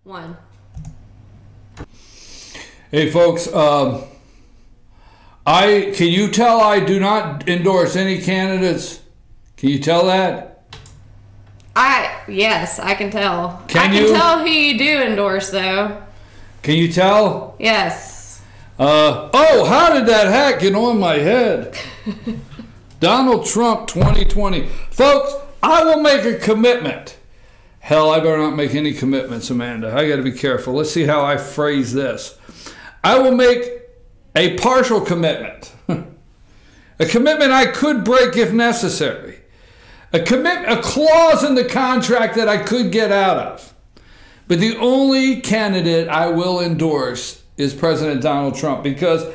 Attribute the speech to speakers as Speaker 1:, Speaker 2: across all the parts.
Speaker 1: One.
Speaker 2: Hey folks, can you tell I do not endorse any candidates? Can you tell that?
Speaker 1: Yes, I can tell.
Speaker 2: I can
Speaker 1: tell who you do endorse, though.
Speaker 2: Can you tell?
Speaker 1: Yes.
Speaker 2: Oh, how did that hat get on my head? Donald Trump 2020. Folks, I will make a commitment. Hell, I better not make any commitments, Amanda. I got to be careful. Let's see how I phrase this. I will make a partial commitment. A commitment I could break if necessary. A clause in the contract that I could get out of. But the only candidate I will endorse is President Donald Trump, because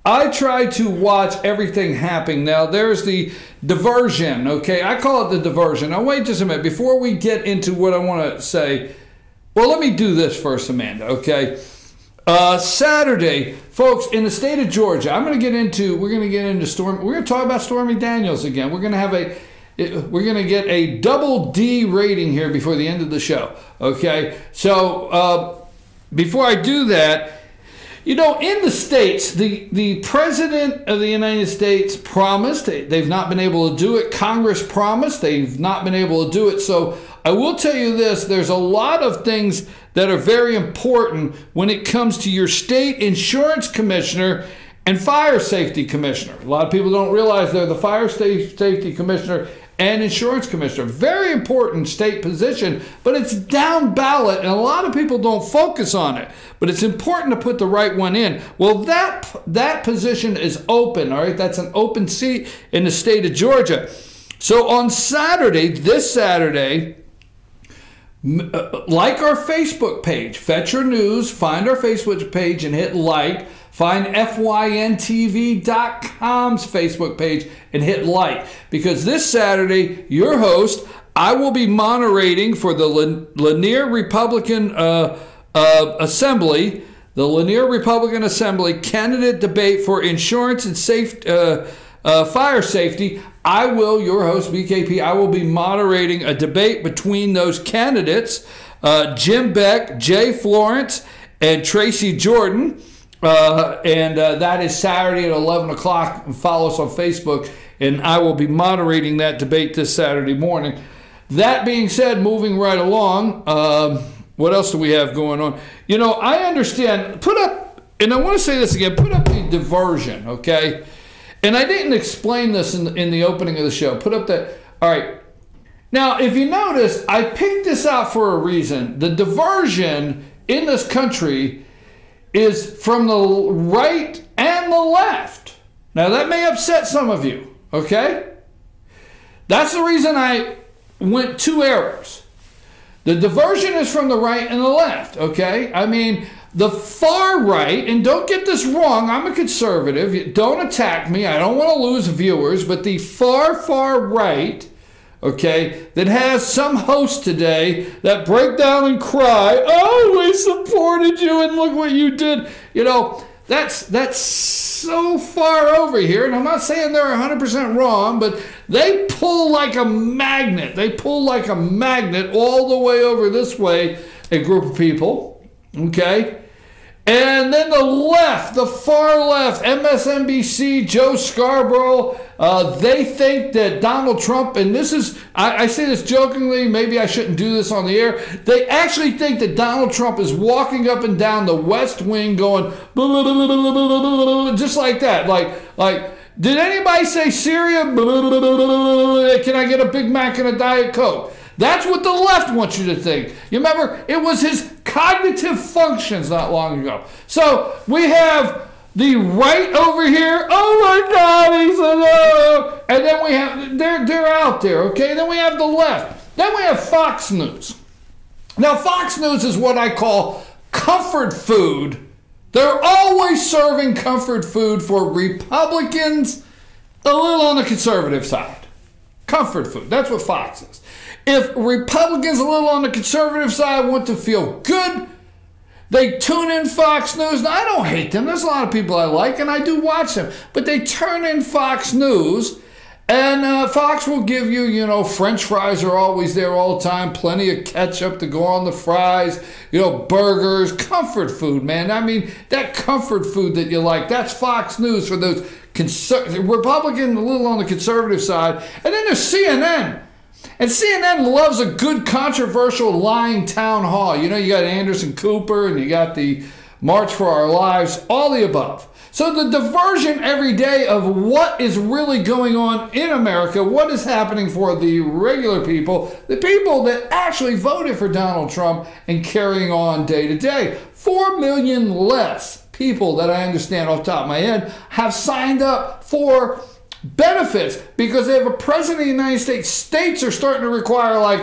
Speaker 2: I try to watch everything happening. Now, there's the diversion, okay? I call it the diversion. Now, wait just a minute. Before we get into what I want to say, well, let me do this first, Amanda, okay? Saturday, folks, in the state of Georgia, we're going to get into talk about Stormy Daniels again. We're going to get a double D rating here before the end of the show, okay? So, before I do that, you know, in the states, the president of the United States promised. They've not been able to do it. Congress promised. They've not been able to do it. So I will tell you this. There's a lot of things that are very important when it comes to your state insurance commissioner and fire safety commissioner. A lot of people don't realize they're the fire safety commissioner and insurance commissioner. Very important state position, but it's down ballot, and a lot of people don't focus on it. But it's important to put the right one in. Well, that position is open, all right? That's an open seat in the state of Georgia. So on Saturday, this Saturday, like our Facebook page, Fetch Your News, find our Facebook page and hit like. Find FYNTV.com's Facebook page and hit like. Because this Saturday, your host, I will be moderating for the Lanier Republican Assembly, the Lanier Republican Assembly candidate debate for insurance and fire safety. Your host, BKP, I will be moderating a debate between those candidates, Jim Beck, Jay Florence, and Tracy Jordan. That is Saturday at 11 o'clock. Follow us on Facebook, and I will be moderating that debate this Saturday morning. That being said, moving right along, what else do we have going on? You know, I understand, and I want to say this again, put up the diversion, okay? And I didn't explain this in the opening of the show. Put up that, all right. Now, if you notice, I picked this out for a reason. The diversion in this country is from the right and the left. Now, that may upset some of you, okay? That's the reason I went two arrows. The diversion is from the right and the left, okay? I mean, the far right, and don't get this wrong, I'm a conservative. Don't attack me. I don't want to lose viewers, but the far right, okay, that has some host today that break down and cry, oh, we supported you and look what you did. You know, that's so far over here, and I'm not saying they're 100% wrong, but they pull like a magnet. They pull like a magnet all the way over this way, a group of people, okay? And then the left, the far left, MSNBC, Joe Scarborough, they think that Donald Trump, and this is, I say this jokingly, maybe I shouldn't do this on the air, they actually think that Donald Trump is walking up and down the West Wing going, blah, blah, blah, blah, blah, blah, blah, just like that. Like, did anybody say Syria? Blah, blah, blah, blah, blah, can I get a Big Mac and a Diet Coke? That's what the left wants you to think. You remember, it was his cognitive functions not long ago. So we have the right over here. Oh my God, he's a and then we have they're out there, okay? Then we have the left. Then we have Fox News. Now Fox News is what I call comfort food. They're always serving comfort food for Republicans, a little on the conservative side. Comfort food. That's what Fox is. If Republicans a little on the conservative side want to feel good, they tune in Fox News. Now, I don't hate them. There's a lot of people I like, and I do watch them. But they turn in Fox News, And Fox will give you, you know, French fries are always there all the time, plenty of ketchup to go on the fries, you know, burgers, comfort food, man. I mean, that comfort food that you like, that's Fox News for those Republican, a little on the conservative side. And then there's CNN. And CNN loves a good controversial lying town hall. You know, you got Anderson Cooper and you got the March for Our Lives, all the above. So the diversion every day of what is really going on in America, what is happening for the regular people, the people that actually voted for Donald Trump and carrying on day to day. 4 million less people that I understand off the top of my head have signed up for benefits because they have a president of the United States. States are starting to require, like,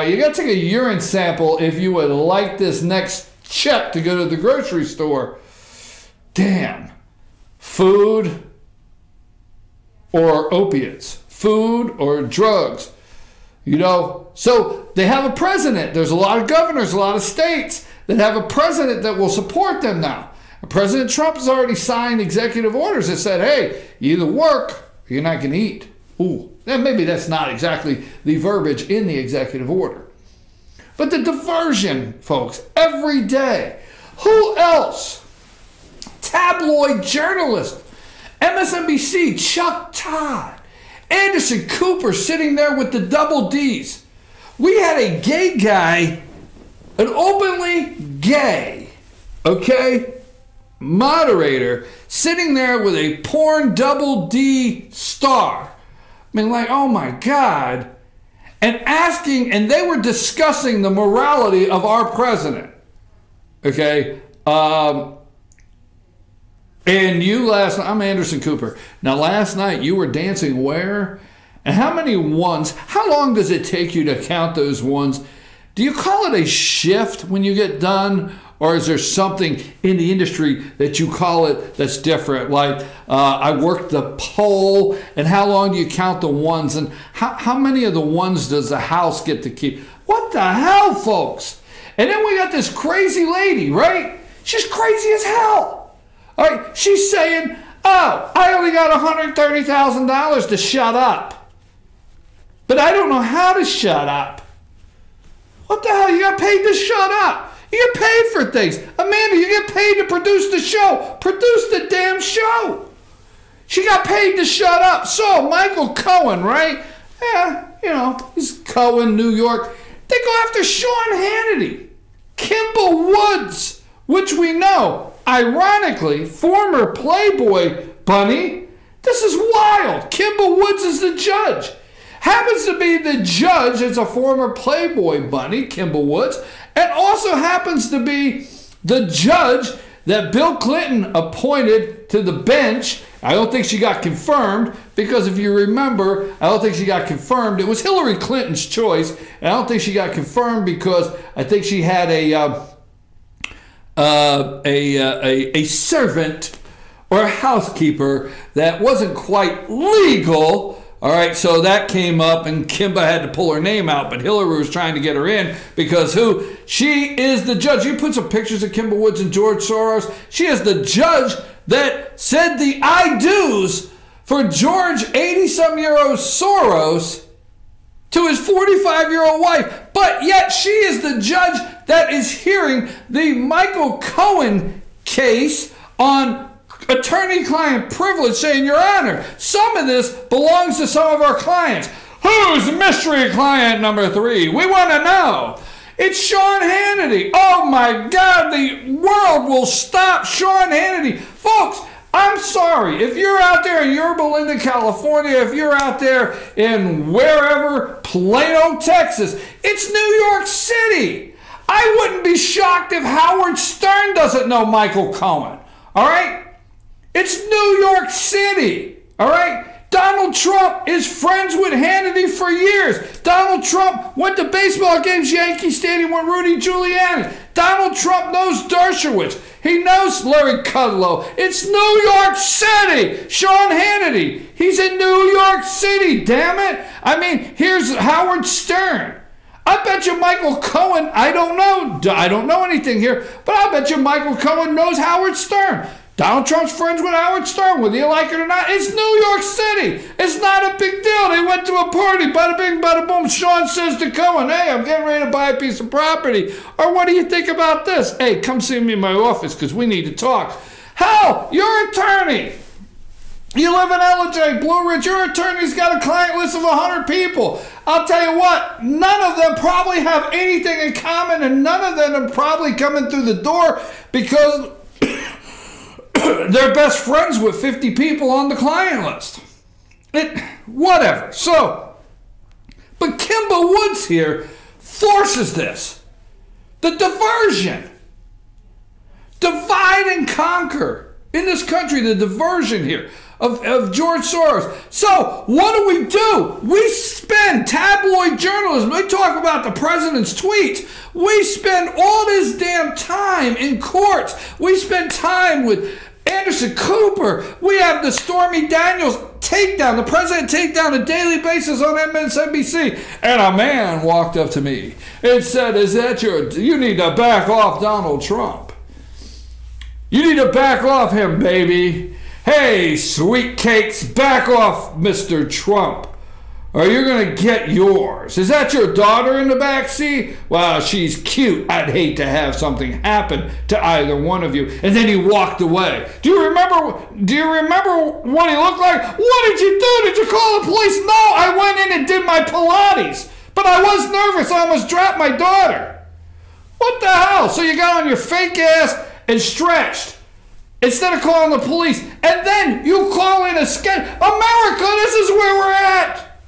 Speaker 2: you got to take a urine sample if you would like this next check to go to the grocery store. Damn. Food or opiates, food or drugs, you know. So they have a president. There's a lot of governors, a lot of states that have a president that will support them now. President Trump has already signed executive orders that said, hey, you either work or you're not going to eat. Ooh, then maybe that's not exactly the verbiage in the executive order. But the diversion, folks, every day. Who else? Tabloid journalist, MSNBC, Chuck Todd, Anderson Cooper sitting there with the double Ds. We had a gay guy, an openly gay, okay, moderator sitting there with a porn double D star. I mean, like, oh my God. And asking, and they were discussing the morality of our president. Okay. And you last night, I'm Anderson Cooper. Now, last night you were dancing where? And how many ones? How long does it take you to count those ones? Do you call it a shift when you get done? Or is there something in the industry that you call it that's different? Like, I worked the pole, and how long do you count the ones? And how many of the ones does the house get to keep? What the hell, folks? And then we got this crazy lady, right? She's crazy as hell. All right, she's saying, oh, I only got $130,000 to shut up. But I don't know how to shut up. What the hell? You got paid to shut up. You get paid for things. Amanda, you get paid to produce the show. Produce the damn show. She got paid to shut up. So, Michael Cohen, right? Yeah, you know, he's Cohen, New York. They go after Sean Hannity. Kimba Woods, which we know, ironically, former Playboy bunny. This is wild. Kimba Woods is the judge. Happens to be the judge as a former Playboy bunny, Kimba Woods, and also happens to be the judge that Bill Clinton appointed to the bench. I don't think she got confirmed because if you remember, I don't think she got confirmed. It was Hillary Clinton's choice, and I don't think she got confirmed because I think she had a servant or a housekeeper that wasn't quite legal. All right, so that came up, and Kimba had to pull her name out, but Hillary was trying to get her in because who? She is the judge. You put some pictures of Kimba Woods and George Soros. She is the judge that said the I do's for George 80-some-year-old Soros to his 45-year-old wife. But yet she is the judge that is hearing the Michael Cohen case on attorney-client privilege, saying, Your Honor, some of this belongs to some of our clients. Who's mystery client number 3? We want to know. It's Sean Hannity. Oh my God, the world will stop Sean Hannity. Folks, I'm sorry. If you're out there in Yorba Linda, California, if you're out there in wherever, Plano, Texas, it's New York City. I wouldn't be shocked if Howard Stern doesn't know Michael Cohen. All right? It's New York City, all right? Donald Trump is friends with Hannity for years. Donald Trump went to baseball games, Yankee Stadium with Rudy Giuliani. Donald Trump knows Dershowitz. He knows Larry Kudlow. It's New York City. Sean Hannity, he's in New York City, damn it. I mean, here's Howard Stern. I bet you Michael Cohen, I don't know anything here, but I bet you Michael Cohen knows Howard Stern. Donald Trump's friends with Howard Stern, whether you like it or not. It's New York City. It's not a big deal. They went to a party. Bada bing, bada boom. Sean says to Cohen, hey, I'm getting ready to buy a piece of property. Or what do you think about this? Hey, come see me in my office because we need to talk. Hell, your attorney. You live in LJ, Blue Ridge. Your attorney's got a client list of 100 people. I'll tell you what, none of them probably have anything in common, and none of them are probably coming through the door because they're best friends with 50 people on the client list. Whatever. So, but Kimba Woods here forces this. The diversion. Divide and conquer. In this country, the diversion here of George Soros. So, what do? We spend tabloid journalism. We talk about the president's tweets. We spend all this damn time in courts. We spend time with Anderson Cooper. We have the Stormy Daniels takedown, the president takedown on a daily basis on MSNBC. And a man walked up to me and said, you need to back off Donald Trump. You need to back off him, baby. Hey, sweet cakes, back off Mr. Trump, or you're going to get yours. Is that your daughter in the back seat? Well, she's cute. I'd hate to have something happen to either one of you. And then he walked away. Do you remember what he looked like? What did you do? Did you call the police? No, I went in and did my Pilates. But I was nervous. I almost dropped my daughter. What the hell? So you got on your fake ass and stretched instead of calling the police, and then you call in a sketch. America, this is where we're at.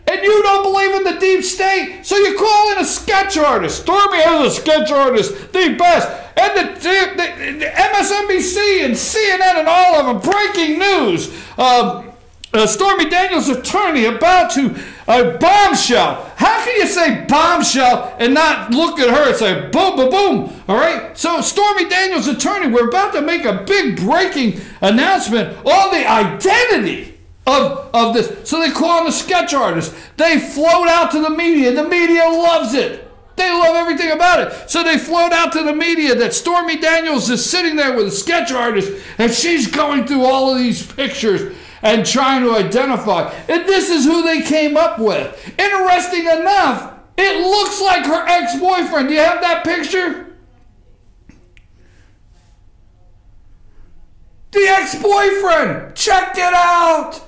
Speaker 2: And you don't believe in the deep state, so you call in a sketch artist. Stormy is a sketch artist, the best. And the MSNBC and CNN and all of them, breaking news. Stormy Daniels' attorney about to bombshell. How can you say bombshell and not look at her and say boom, boom, boom? All right. So Stormy Daniels' attorney, we're about to make a big breaking announcement on the identity of this. So they call on the sketch artist. They float out to the media. The media loves it. They love everything about it. So they float out to the media that Stormy Daniels is sitting there with a sketch artist and she's going through all of these pictures and trying to identify. And this is who they came up with. Interesting enough, it looks like her ex-boyfriend. Do you have that picture? The ex-boyfriend. Check it out.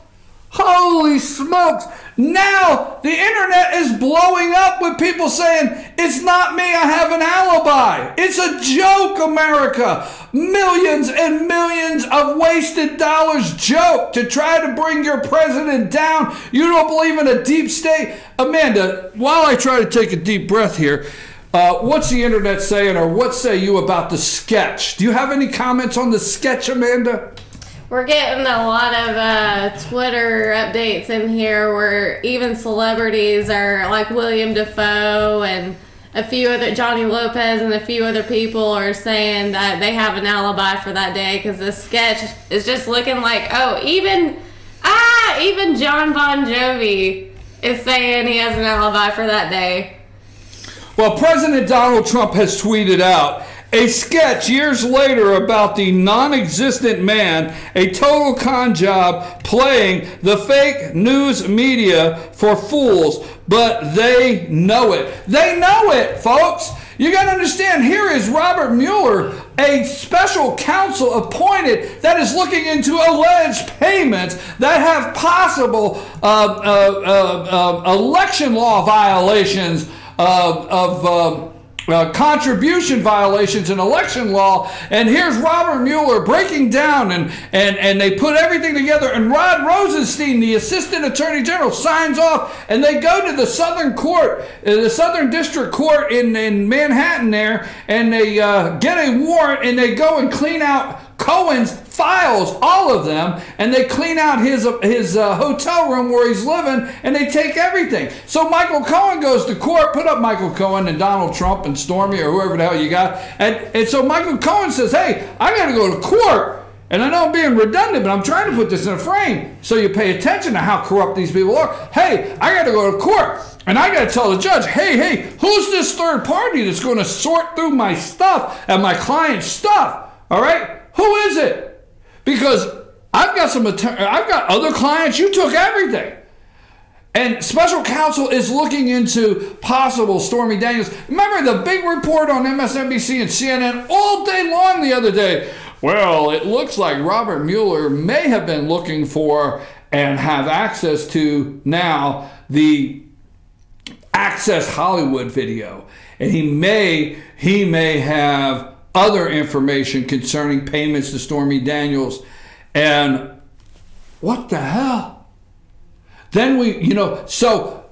Speaker 2: Holy smokes. Now the internet is blowing up with people saying, it's not me, I have an alibi. It's a joke, America. Millions and millions of wasted dollars joke to try to bring your president down. You don't believe in a deep state? Amanda, while I try to take a deep breath here, what's the internet saying, or what say you about the sketch? Do you have any comments on the sketch, Amanda?
Speaker 1: We're getting a lot of Twitter updates in here where even celebrities are like William Dafoe and a few other, Johnny Lopez and a few other people are saying that they have an alibi for that day because the sketch is just looking like, oh, even John Bon Jovi is saying he has an alibi for that day.
Speaker 2: Well, President Donald Trump has tweeted out a sketch years later about the non-existent man, a total con job playing the fake news media for fools, but they know it. They know it, folks. You got to understand, here is Robert Mueller, a special counsel appointed that is looking into alleged payments that have possible election law violations contribution violations in election law, and here's Robert Mueller breaking down, and they put everything together, and Rod Rosenstein, the assistant attorney general, signs off, and they go to the Southern Court, the Southern District Court in Manhattan there, and they get a warrant, and they go and clean out Cohen's files, all of them, and they clean out his hotel room where he's living, and they take everything. So Michael Cohen goes to court. Put up Michael Cohen and Donald Trump and Stormy or whoever the hell you got. And so Michael Cohen says, hey, I got to go to court. And I know I'm being redundant, but I'm trying to put this in a frame so you pay attention to how corrupt these people are. Hey, I got to go to court. And I got to tell the judge, hey, who's this third party that's going to sort through my stuff and my client's stuff? All right? Who is it? because I've got other clients. You took everything. And special counsel is looking into possible Stormy Daniels. Remember the big report on MSNBC and CNN all day long the other day? Well, it looks like Robert Mueller may have been looking for and have access to now the Access Hollywood video. And he may have other information concerning payments to Stormy Daniels. And what the hell? Then so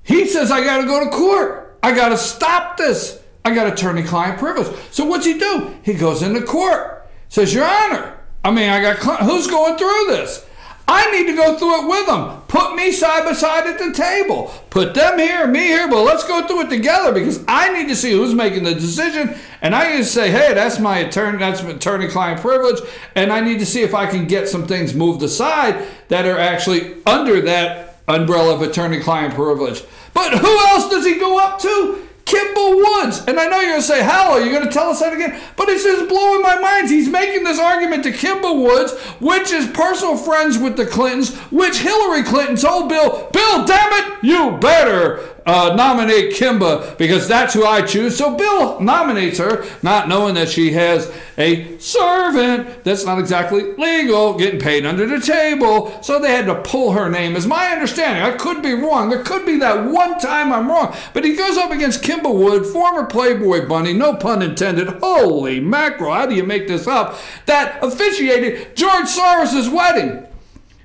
Speaker 2: he says, I got to go to court. I got to stop this. I got attorney-client privilege. So what's he do? He goes into court. Says, Your Honor, who's going through this? I need to go through it with them. Put me side by side at the table. Put them here, me here, but let's go through it together because I need to see who's making the decision. And I need to say, hey, that's my attorney-client privilege. And I need to see if I can get some things moved aside that are actually under that umbrella of attorney-client privilege. But who else does he go up to? Kimba Woods. And I know you're going to say, hell, are you going to tell us that again? But it's just blowing my mind. He's making this argument to Kimba Woods, which is personal friends with the Clintons, which Hillary Clinton told Bill, damn it, you better nominate Kimba because that's who I choose. So Bill nominates her, not knowing that she has a servant that's not exactly legal, getting paid under the table. So they had to pull her name, is my understanding. I could be wrong. There could be that one time I'm wrong. But he goes up against Kimba Wood, former Playboy bunny, no pun intended. Holy mackerel, how do you make this up? That officiated George Soros' wedding.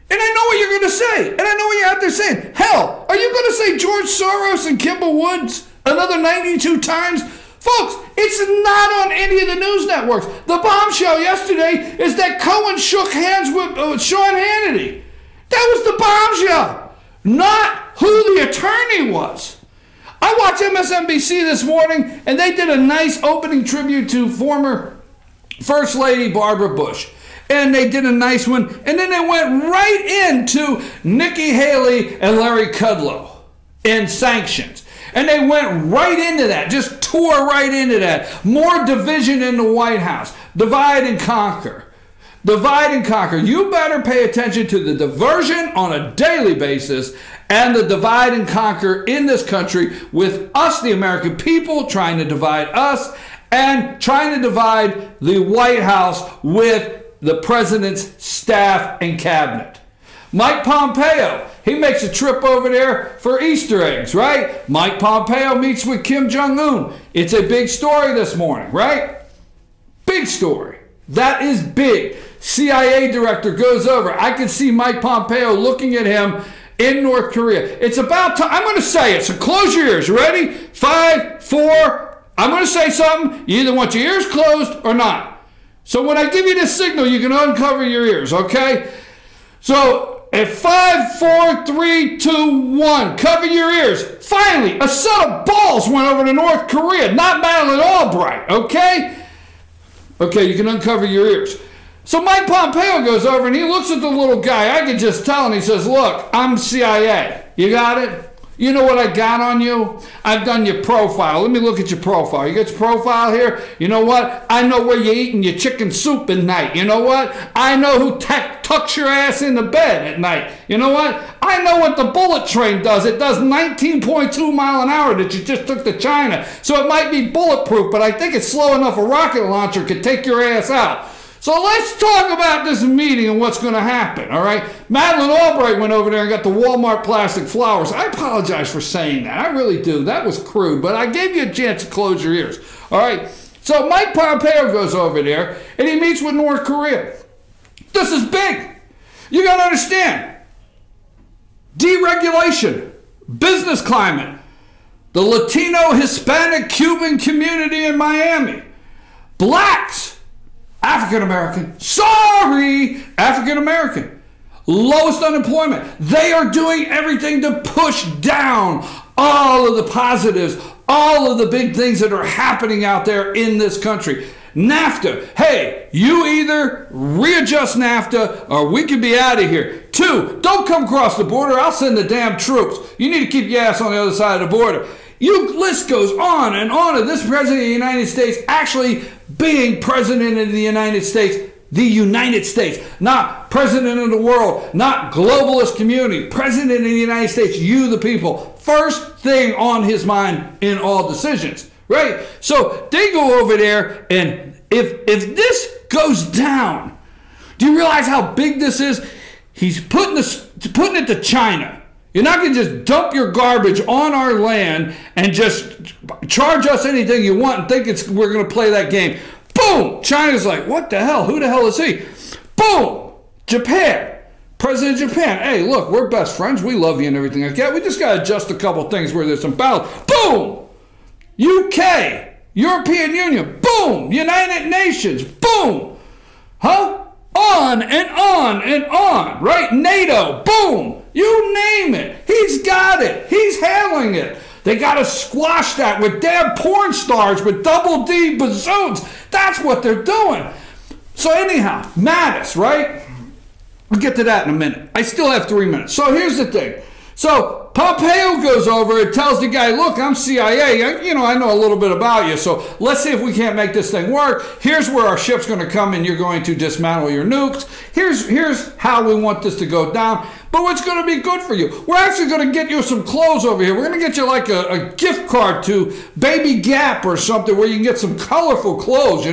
Speaker 2: And I know what you're going to say. And I know what you're out there saying. Hell, are you going to say George Soros and Kimba Woods another 92 times? Folks, it's not on any of the news networks. The bombshell yesterday is that Cohen shook hands with Sean Hannity. That was the bombshell, not who the attorney was. I watched MSNBC this morning, and they did a nice opening tribute to former First Lady Barbara Bush. And they did a nice one. And then they went right into Nikki Haley and Larry Kudlow and sanctions. And they went right into that, just tore right into that. More division in the White House. Divide and conquer. Divide and conquer. You better pay attention to the diversion on a daily basis and the divide and conquer in this country with us, the American people, trying to divide us and trying to divide the White House with the president's staff and cabinet. Mike Pompeo, he makes a trip over there for Easter eggs, right? Mike Pompeo meets with Kim Jong-un. It's a big story this morning, right? Big story. That is big. CIA director goes over. I can see Mike Pompeo looking at him in North Korea. It's about time. I'm going to say it, so close your ears. You ready? 5, 4. I'm going to say something. You either want your ears closed or not. So when I give you this signal, you can uncover your ears, okay? So at 5, 4, 3, 2, 1, cover your ears. Finally, a set of balls went over to North Korea, not Madeleine Albright, okay? Okay, you can uncover your ears. So Mike Pompeo goes over and he looks at the little guy. I can just tell, and he says, look, I'm CIA. You got it? You know what I got on you? I've done your profile. Let me look at your profile. You got your profile here? You know what? I know where you're eating your chicken soup at night. You know what? I know who tucks your ass in the bed at night. You know what? I know what the bullet train does. It does 19.2 mile an hour that you just took to China. So it might be bulletproof, but I think it's slow enough a rocket launcher could take your ass out. So let's talk about this meeting and what's going to happen, all right? Madeleine Albright went over there and got the Walmart plastic flowers. I apologize for saying that. I really do. That was crude, but I gave you a chance to close your ears, all right? So Mike Pompeo goes over there, and he meets with North Korea. This is big. You got to understand. Deregulation, business climate, the Latino, Hispanic, Cuban community in Miami, blacks, African-American, African-American, lowest unemployment. They are doing everything to push down all of the positives, all of the big things that are happening out there in this country. NAFTA, hey, you either readjust NAFTA or we could be out of here. 2, don't come across the border. I'll send the damn troops. You need to keep your ass on the other side of the border. List goes on of this president of the United States actually being president of the United States the United States, not president of the world, not globalist community, president of the United States, you the people. First thing on his mind in all decisions, right? So they go over there, and if this goes down, do you realize how big this is? He's putting it to China. You're not going to just dump your garbage on our land and just charge us anything you want and think we're going to play that game. Boom! China's like, what the hell? Who the hell is he? Boom! Japan. President of Japan. Hey, look, we're best friends. We love you and everything like that. We just got to adjust a couple things where there's some balance. Boom! UK. European Union. Boom! United Nations. Boom! Huh? On and on and on. Right? NATO. Boom! You name it. He's got it. He's handling it. They got to squash that with damn porn stars with double D bazooks. That's what they're doing. So anyhow, Mattis, right? We'll get to that in a minute. I still have 3 minutes. So here's the thing. So Pompeo goes over and tells the guy, look, I'm CIA. I know a little bit about you. So let's see if we can't make this thing work. Here's where our ship's going to come and you're going to dismantle your nukes. Here's how we want this to go down. But what's going to be good for you? We're actually going to get you some clothes over here. We're going to get you like a gift card to Baby Gap or something where you can get some colorful clothes,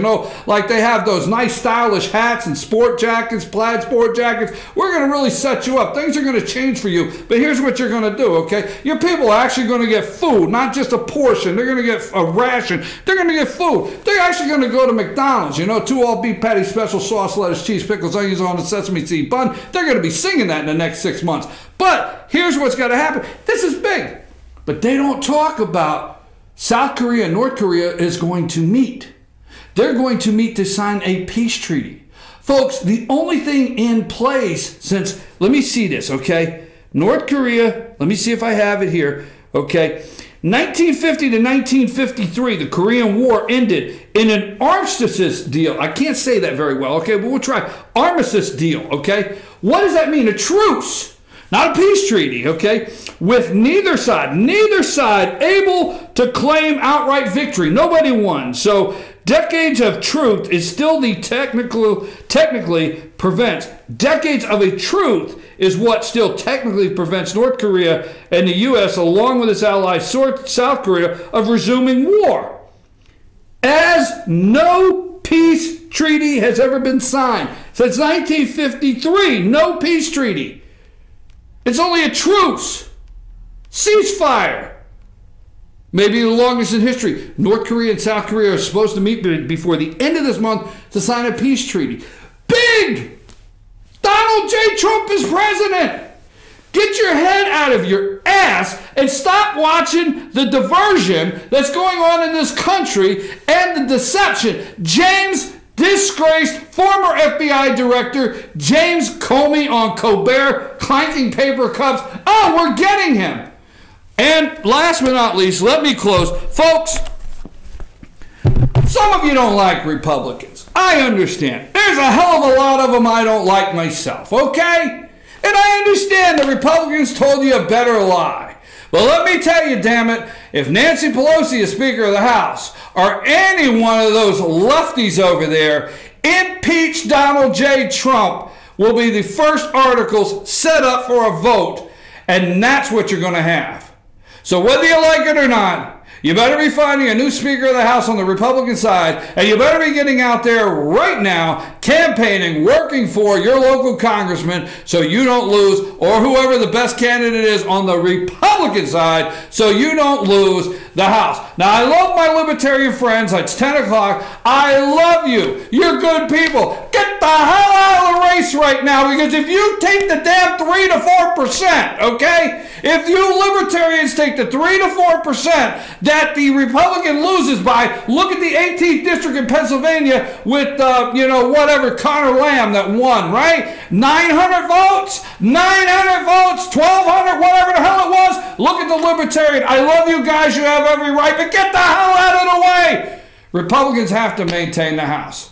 Speaker 2: like they have those nice stylish hats and sport jackets, plaid sport jackets. We're going to really set you up. Things are going to change for you. But here's what you're going to do, okay? Your people are actually going to get food, not just a portion. They're going to get a ration. They're going to get food. They're actually going to go to McDonald's, 2 all-beef patties, special sauce, lettuce, cheese, pickles, onions on a sesame seed bun. They're going to be singing that in the next 6 months. But here's what's going to happen. This is big. But they don't talk about South Korea and North Korea is going to meet. They're going to meet to sign a peace treaty. Folks, the only thing in place since, let me see this, okay? North Korea, let me see if I have it here, okay? 1950 to 1953, the Korean War ended in an armistice deal. I can't say that very well, okay? But we'll try. Armistice deal, okay? What does that mean? A truce, not a peace treaty, okay? With neither side able to claim outright victory. Nobody won. So decades of truth is still the technically prevents. Decades of a truth is what still technically prevents North Korea and the U.S., along with its allies South Korea, of resuming war. As no peace treaty has ever been signed. Since 1953, no peace treaty. It's only a truce. Ceasefire. Maybe the longest in history. North Korea and South Korea are supposed to meet before the end of this month to sign a peace treaty. Big! Donald J. Trump is president! Get your head out of your ass and stop watching the diversion that's going on in this country and the deception. James, disgraced former FBI director James Comey on Colbert, clanking paper cups. Oh, we're getting him. And last but not least, let me close. Folks, some of you don't like Republicans. I understand. There's a hell of a lot of them I don't like myself, okay? And I understand the Republicans told you a better lie. But let me tell you, damn it, if Nancy Pelosi is Speaker of the House, or any one of those lefties over there, impeach Donald J. Trump will be the first articles set up for a vote, and that's what you're going to have. So whether you like it or not, you better be finding a new Speaker of the House on the Republican side, and you better be getting out there right now, campaigning, working for your local congressman so you don't lose, or whoever the best candidate is on the Republican side so you don't lose the House. Now, I love my libertarian friends. It's 10 o'clock. I love you. You're good people. Get the hell out of the race right now, because if you take the damn 3 to 4%, okay? If you libertarians take the 3 to 4% that the Republican loses by, look at the 18th district in Pennsylvania with, whatever, Connor Lamb that won, right? 900 votes, 900 votes, 1,200, whatever the hell it was. Look at the libertarian. I love you guys. You have every right, but get the hell out of the way. Republicans have to maintain the House.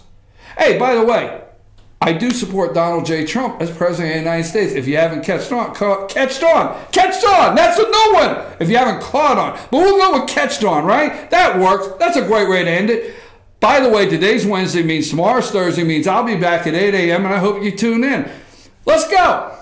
Speaker 2: Hey, by the way, I do support Donald J. Trump as President of the United States. If you haven't catched on. That's a new one. If you haven't caught on. But we'll go with catched on, right? That works. That's a great way to end it. By the way, today's Wednesday means tomorrow's Thursday means I'll be back at 8 a.m. and I hope you tune in. Let's go.